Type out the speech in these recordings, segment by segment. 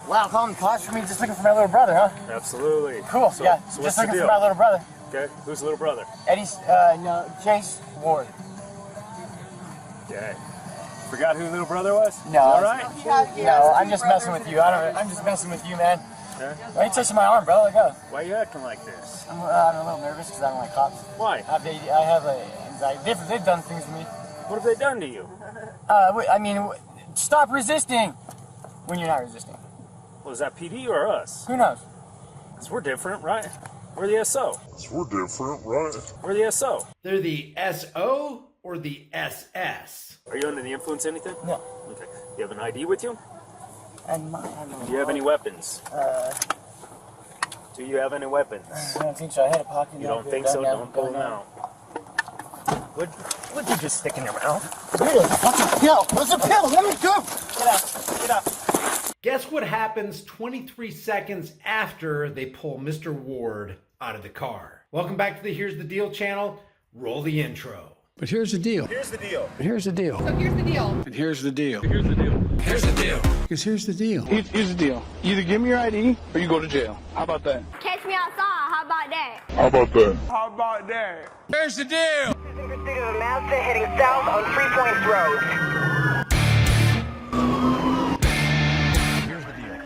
Wow, calling the cops for me just looking for my little brother, huh? Absolutely. Cool, So, yeah. So just what's the looking deal? for my little brother. Okay, who's the little brother? Eddie's, no, Chase Ward. Okay. Forgot who the little brother was? No. All right. No, I'm just messing with you. I'm just messing with you, man. Okay. Why are you touching my arm, bro? Let go. Why are you acting like this? I'm a little nervous because I don't like cops. Why? I have anxiety. They've done things to me. What have they done to you? Stop resisting when you're not resisting. Well, is that PD or us? Who knows? Because we're different, right? We're the SO. We're different, right? We're the SO. They're the SO or the SS? Are you under the influence of anything? No. Okay. You have an ID with you? Do Do you have any weapons? Do you have any weapons? I don't think so. I had a pocket. You don't think so? Don't pull them out. What'd you just stick in your mouth? What's a pill? What's a pill? Let me go. Get out. Get out. Guess what happens 23 seconds after they pull Mr. Ward out of the car? Welcome back to the Here's the Deal channel. Roll the intro. But here's the deal. Here's the deal. But here's the deal. So here's the deal. And here's the deal. Here's the deal. Here's the deal. Because here's the deal. Here's the deal. Either give me your ID or you go to jail. How about that? Catch me outside. How about that? How about that? How about that? Here's the deal. Pursuit of a Mazda heading south on 3 Points Road. Here's the deal.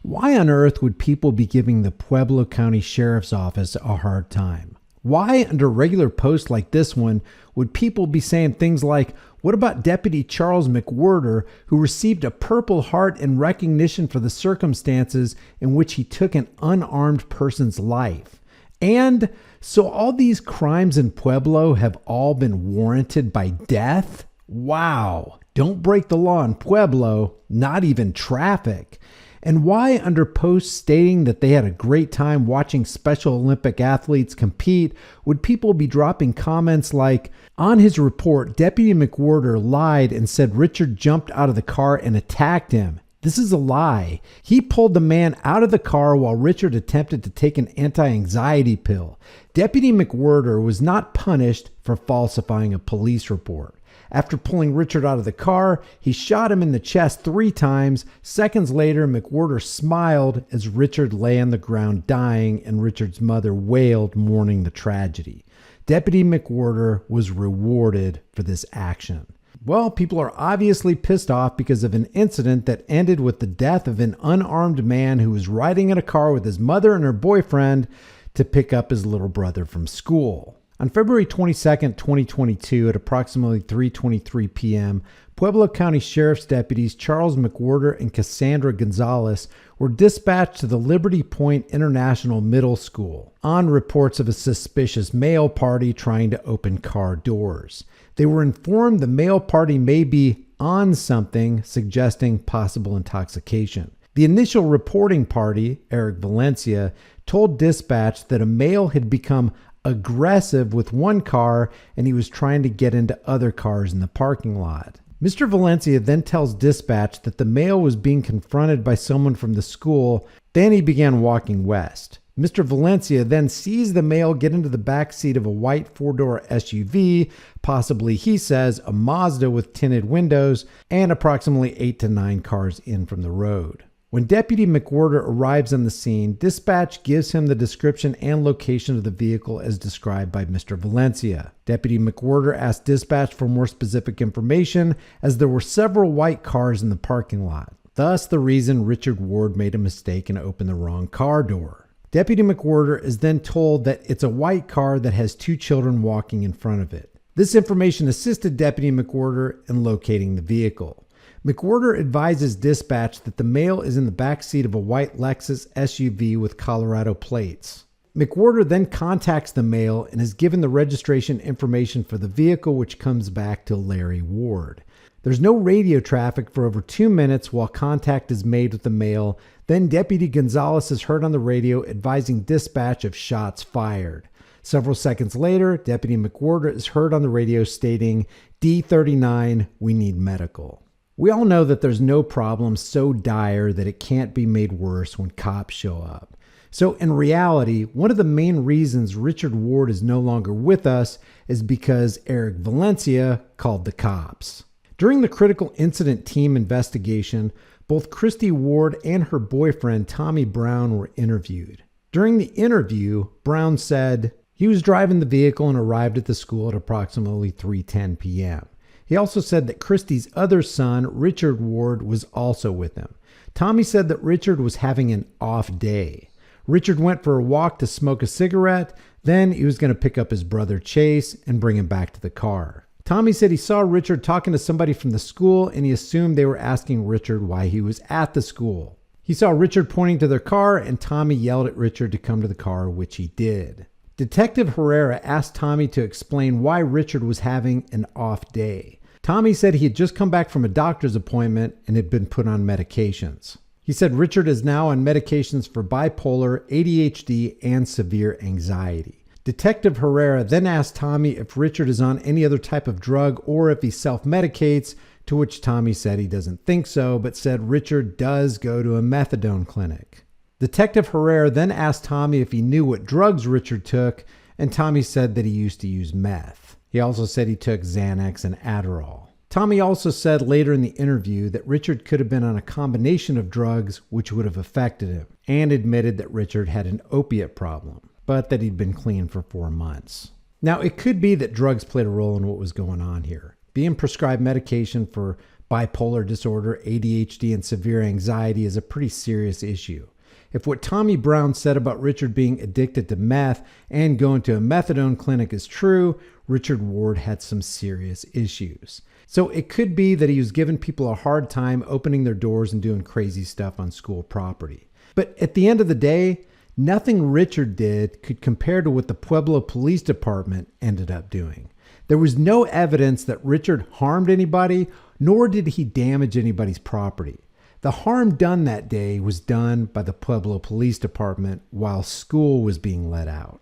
Why on earth would people be giving the Pueblo County Sheriff's Office a hard time? Why, under regular posts like this one, would people be saying things like, what about Deputy Charles McWhirter, who received a Purple Heart in recognition for the circumstances in which he took an unarmed person's life? And so all these crimes in Pueblo have all been warranted by death? Wow! Don't break the law in Pueblo, not even traffic. And why, under posts stating that they had a great time watching Special Olympic athletes compete, would people be dropping comments like, on his report, Deputy McWhirter lied and said Richard jumped out of the car and attacked him. This is a lie. He pulled the man out of the car while Richard attempted to take an anti-anxiety pill. Deputy McWhirter was not punished for falsifying a police report. After pulling Richard out of the car, he shot him in the chest 3 times. Seconds later, McWhirter smiled as Richard lay on the ground dying, and Richard's mother wailed, mourning the tragedy. Deputy McWhirter was rewarded for this action. Well, people are obviously pissed off because of an incident that ended with the death of an unarmed man who was riding in a car with his mother and her boyfriend to pick up his little brother from school. On February 22, 2022, at approximately 3:23 p.m., Pueblo County Sheriff's deputies Charles McWhirter and Cassandra Gonzalez were dispatched to the Liberty Point International Middle School on reports of a suspicious male party trying to open car doors. They were informed the male party may be on something, suggesting possible intoxication. The initial reporting party, Eric Valencia, told dispatch that a male had become aggressive with one car and he was trying to get into other cars in the parking lot. Mr. Valencia then tells dispatch that the male was being confronted by someone from the school. Then he began walking west. Mr. Valencia then sees the male get into the back seat of a white 4-door SUV, possibly, he says, a Mazda with tinted windows, and approximately 8 to 9 cars in from the road. When Deputy McWhirter arrives on the scene, dispatch gives him the description and location of the vehicle as described by Mr. Valencia. Deputy McWhirter asked dispatch for more specific information as there were several white cars in the parking lot. Thus, the reason Richard Ward made a mistake and opened the wrong car door. Deputy McWhirter is then told that it's a white car that has 2 children walking in front of it. This information assisted Deputy McWhirter in locating the vehicle. McWhirter advises dispatch that the male is in the back seat of a white Lexus SUV with Colorado plates. McWhirter then contacts the male and is given the registration information for the vehicle, which comes back to Larry Ward. There's no radio traffic for over 2 minutes while contact is made with the male. Then Deputy Gonzalez is heard on the radio advising dispatch of shots fired. Several seconds later, Deputy McWhirter is heard on the radio stating, D39, we need medical. We all know that there's no problem so dire that it can't be made worse when cops show up. So in reality, one of the main reasons Richard Ward is no longer with us is because Eric Valencia called the cops. During the critical incident team investigation, both Christy Ward and her boyfriend Tommy Brown were interviewed. During the interview, Brown said he was driving the vehicle and arrived at the school at approximately 3:10 p.m. He also said that Christy's other son, Richard Ward, was also with him. Tommy said that Richard was having an off day. Richard went for a walk to smoke a cigarette, then he was going to pick up his brother Chase and bring him back to the car. Tommy said he saw Richard talking to somebody from the school and he assumed they were asking Richard why he was at the school. He saw Richard pointing to their car and Tommy yelled at Richard to come to the car, which he did. Detective Herrera asked Tommy to explain why Richard was having an off day. Tommy said he had just come back from a doctor's appointment and had been put on medications. He said Richard is now on medications for bipolar, ADHD, and severe anxiety. Detective Herrera then asked Tommy if Richard is on any other type of drug or if he self-medicates, to which Tommy said he doesn't think so, but said Richard does go to a methadone clinic. Detective Herrera then asked Tommy if he knew what drugs Richard took, and Tommy said that he used to use meth. He also said he took Xanax and Adderall. Tommy also said later in the interview that Richard could have been on a combination of drugs which would have affected him, and admitted that Richard had an opiate problem, but that he'd been clean for 4 months. Now, it could be that drugs played a role in what was going on here. Being prescribed medication for bipolar disorder, ADHD, and severe anxiety is a pretty serious issue. If what Tommy Brown said about Richard being addicted to meth and going to a methadone clinic is true, Richard Ward had some serious issues. So it could be that he was giving people a hard time opening their doors and doing crazy stuff on school property. But at the end of the day, nothing Richard did could compare to what the Pueblo Police Department ended up doing. There was no evidence that Richard harmed anybody, nor did he damage anybody's property. The harm done that day was done by the Pueblo Police Department while school was being let out.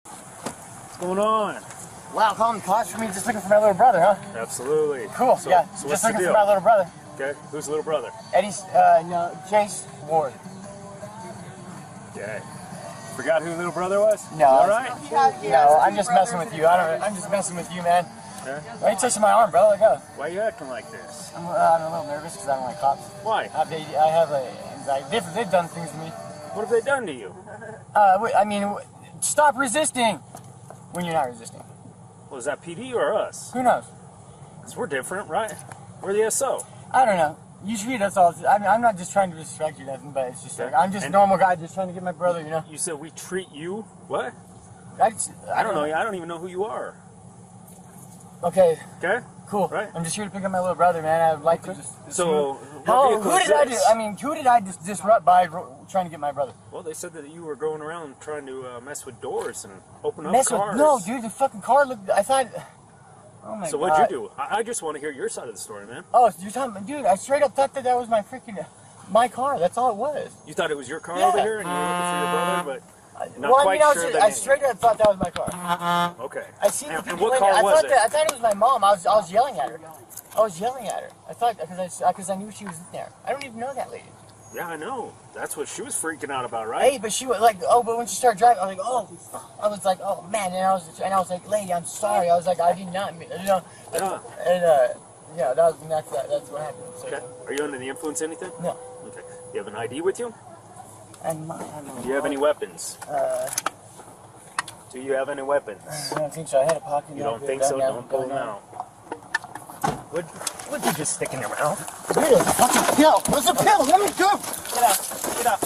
What's going on? Wow, calling the cops for me just looking for my little brother, huh? Absolutely. Cool, So, yeah. so what's Just the looking deal? for my little brother. Okay, who's the little brother? Eddie's, Chase Ward. Okay. Forgot who the little brother was? No. All right. No, I'm just messing with you. I'm just messing with you, man. Okay. Why are you touching my arm, bro? Let go. Why are you acting like this? I'm a little nervous because I don't like cops. Why? I have anxiety. They've done things to me. What have they done to you? Stop resisting when you're not resisting. Well, is that PD or us? Who knows? Because we're different, right? We're the SO. I don't know. You treat us all. I mean, I'm not just trying to distract you, nothing, but it's just like, I'm just a normal guy just trying to get my brother, you know? You said we treat you? What? I don't know. I don't even know who you are. Okay, Okay? cool. Right. I'm just here to pick up my little brother, man. I'd like to just... So, who did I disrupt by trying to get my brother? Well, they said that you were going around trying to mess with doors and open up Mess cars. with... No, dude, the fucking car looked... I thought... Oh my So God. what'd you do? I just want to hear your side of the story, man. Oh, you're talking... Dude, I straight up thought that was my freaking... My car. That's all it was. You thought it was your car Yeah. over here and you were looking for your brother, but not Well, quite sure that I straight up thought that was my car. Okay. I seen the And people what in it. car was it? I thought it was my mom. I was yelling at her. I thought because I knew she was in there. I don't even know that lady. Yeah, I know. That's what she was freaking out about, right? Hey, but she was like, but when she started driving, I was like, oh man, and I was like, lady, I'm sorry. I was like, I did not mean, you know. Yeah. And yeah, that's what happened. So, Okay. Are you under the influence of anything? No. Okay. You have an ID with you? Do Do you have any weapons? Do you have any weapons? I don't think so. I had a pocket. You don't think so? Don't pull them out. What'd you just stick in your mouth? Dude, it's a fucking pill. What's a pill? Let me go. Get out. Get out.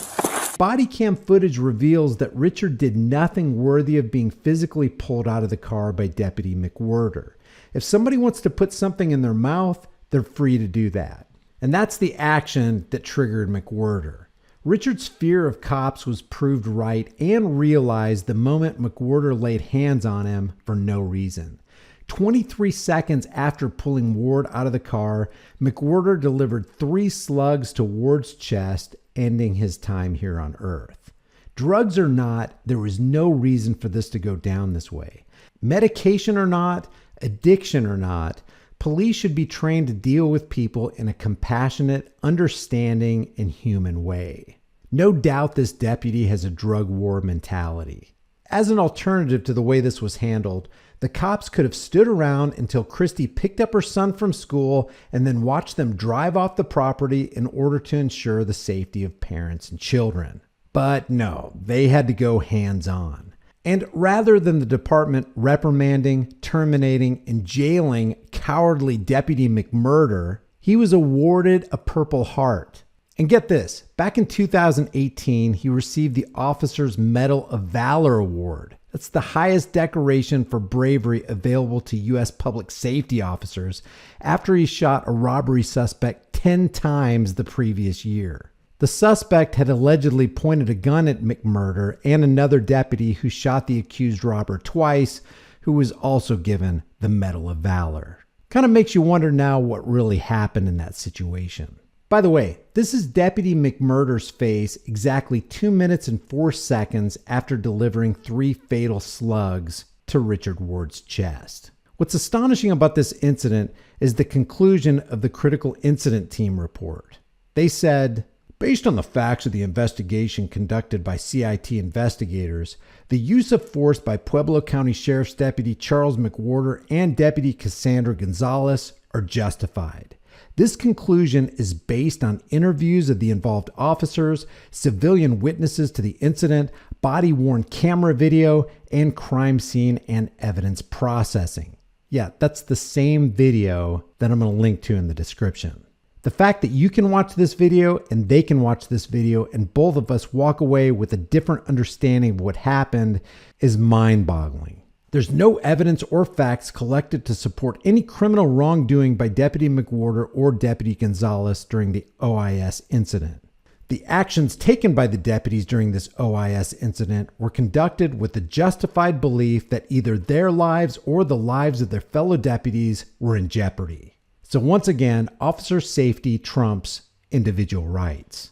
Bodycam footage reveals that Richard did nothing worthy of being physically pulled out of the car by Deputy McWhirter. If somebody wants to put something in their mouth, they're free to do that. And that's the action that triggered McWhirter. Richard's fear of cops was proved right and realized the moment McWhirter laid hands on him for no reason. 23 seconds after pulling Ward out of the car, McWhirter delivered 3 slugs to Ward's chest, ending his time here on Earth. Drugs or not, there was no reason for this to go down this way. Medication or not, addiction or not, police should be trained to deal with people in a compassionate, understanding, and human way. No doubt this deputy has a drug war mentality. As an alternative to the way this was handled, the cops could have stood around until Christy picked up her son from school and then watched them drive off the property in order to ensure the safety of parents and children. But no, they had to go hands-on. And rather than the department reprimanding, terminating, and jailing cowardly Deputy McMurder, he was awarded a Purple Heart. And get this, back in 2018, he received the Officer's Medal of Valor Award. That's the highest decoration for bravery available to U.S. public safety officers after he shot a robbery suspect 10 times the previous year. The suspect had allegedly pointed a gun at McMurder and another deputy who shot the accused robber twice, who was also given the Medal of Valor. Kind of makes you wonder now what really happened in that situation. By the way, this is Deputy McMurder's face exactly 2 minutes and 4 seconds after delivering 3 fatal slugs to Richard Ward's chest. What's astonishing about this incident is the conclusion of the critical incident team report. They said, based on the facts of the investigation conducted by CIT investigators, the use of force by Pueblo County Sheriff's Deputy Charles McWhorter and Deputy Cassandra Gonzalez are justified. This conclusion is based on interviews of the involved officers, civilian witnesses to the incident, body-worn camera video, and crime scene and evidence processing. Yeah, that's the same video that I'm going to link to in the description. The fact that you can watch this video and they can watch this video and both of us walk away with a different understanding of what happened is mind-boggling. There's no evidence or facts collected to support any criminal wrongdoing by Deputy McWhorter or Deputy Gonzalez during the OIS incident. The actions taken by the deputies during this OIS incident were conducted with the justified belief that either their lives or the lives of their fellow deputies were in jeopardy. So once again, officer safety trumps individual rights.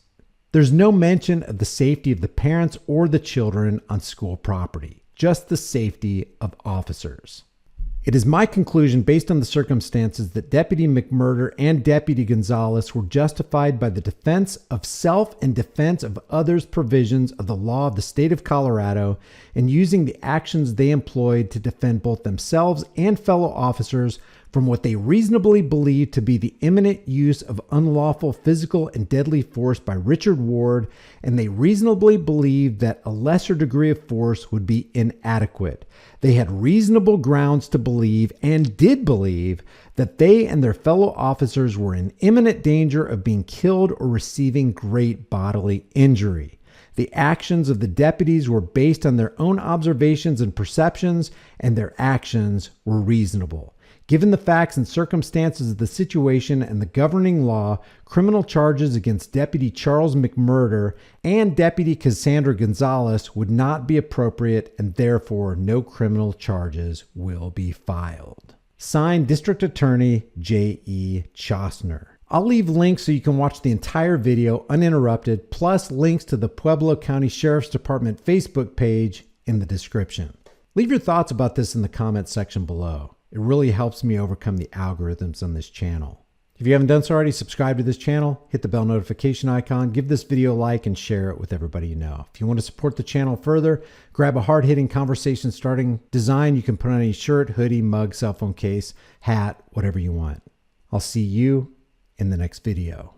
There's no mention of the safety of the parents or the children on school property, just the safety of officers. It is my conclusion based on the circumstances that Deputy McMurder and Deputy Gonzalez were justified by the defense of self and defense of others provisions of the law of the state of Colorado and using the actions they employed to defend both themselves and fellow officers from what they reasonably believed to be the imminent use of unlawful physical and deadly force by Richard Ward, and they reasonably believed that a lesser degree of force would be inadequate. They had reasonable grounds to believe, and did believe, that they and their fellow officers were in imminent danger of being killed or receiving great bodily injury. The actions of the deputies were based on their own observations and perceptions, and their actions were reasonable. Given the facts and circumstances of the situation and the governing law, criminal charges against Deputy Charles McMurder and Deputy Cassandra Gonzalez would not be appropriate, and therefore no criminal charges will be filed. Signed, District Attorney J.E. Chostner. I'll leave links so you can watch the entire video uninterrupted, plus links to the Pueblo County Sheriff's Department Facebook page in the description. Leave your thoughts about this in the comments section below. It really helps me overcome the algorithms on this channel. If you haven't done so already, subscribe to this channel, hit the bell notification icon, give this video a like, and share it with everybody you know. If you want to support the channel further, grab a hard-hitting conversation starting design you can put on any shirt, hoodie, mug, cell phone case, hat, whatever you want. I'll see you in the next video.